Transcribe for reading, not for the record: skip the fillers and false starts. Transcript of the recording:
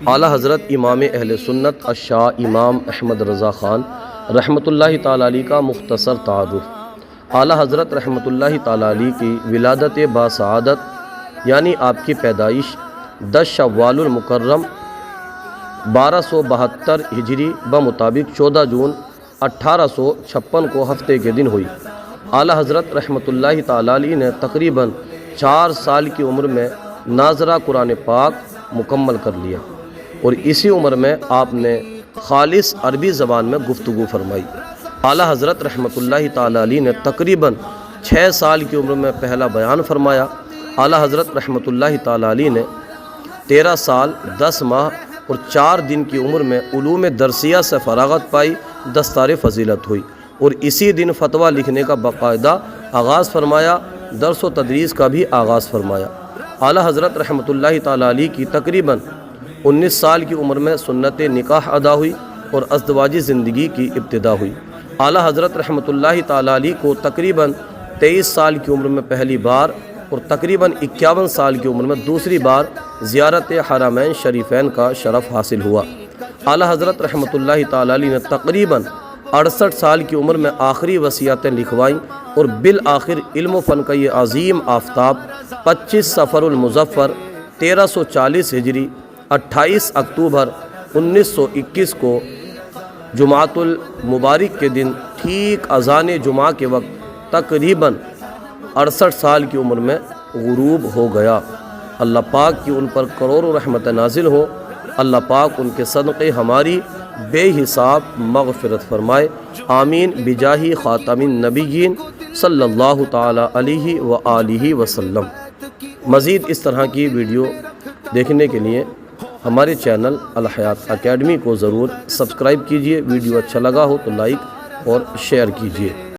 اعلیٰ حضرت امام اہل سنت الشاہ امام احمد رضا خان رحمۃ اللہ تعالیٰ علیہ کا مختصر تعارف۔ اعلیٰ حضرت رحمۃ اللہ تعالیٰ علیہ کی ولادت باسعادت یعنی آپ کی پیدائش 10 شوال المکرم 1272 ہجری بمطابق 14 جون 1856 کو ہفتے کے دن ہوئی۔ اعلیٰ حضرت رحمۃ اللہ تعالیٰ علیہ نے تقریباً 4 سال کی عمر میں ناظرہ قرآن پاک مکمل کر لیا اور اسی عمر میں آپ نے خالص عربی زبان میں گفتگو فرمائی۔ اعلیٰ حضرت رحمۃ اللہ تعالیٰ علیہ نے تقریباً 6 سال کی عمر میں پہلا بیان فرمایا۔ اعلیٰ حضرت رحمۃ اللہ تعالیٰ علیہ نے 13 سال 10 ماہ اور 4 دن کی عمر میں علوم درسیہ سے فراغت پائی، دستار فضیلت ہوئی اور اسی دن فتویٰ لکھنے کا باقاعدہ آغاز فرمایا، درس و تدریس کا بھی آغاز فرمایا۔ اعلیٰ حضرت رحمۃ اللہ تعالیٰ علیہ کی تقریباً 19 سال کی عمر میں سنت نکاح ادا ہوئی اور ازدواجی زندگی کی ابتدا ہوئی۔ اعلیٰ حضرت رحمۃ اللہ تعالیٰ علیہ کو تقریباً 23 سال کی عمر میں پہلی بار اور تقریباً 51 سال کی عمر میں دوسری بار زیارت حرمین شریفین کا شرف حاصل ہوا۔ اعلیٰ حضرت رحمۃ اللہ تعالیٰ علیہ نے تقریباً 68 سال کی عمر میں آخری وصیتیں لکھوائیں اور بالآخر علم و فن کا یہ عظیم آفتاب 25 صفر المظفر 1340 ہجری 28 اکتوبر 1921 کو جمعۃ المبارک کے دن ٹھیک اذان جمعہ کے وقت تقریباً 68 سال کی عمر میں غروب ہو گیا۔ اللہ پاک کی ان پر کروڑوں رحمت نازل ہو۔ اللہ پاک ان کے صدقے ہماری بے حساب مغفرت فرمائے، آمین بجاہ خاتم النبیین صلی اللہ تعالی علیہ وآلہ وسلم۔ مزید اس طرح کی ویڈیو دیکھنے کے لیے ہمارے چینل الحیات اکیڈمی کو ضرور سبسکرائب کیجئے۔ ویڈیو اچھا لگا ہو تو لائک اور شیئر کیجئے۔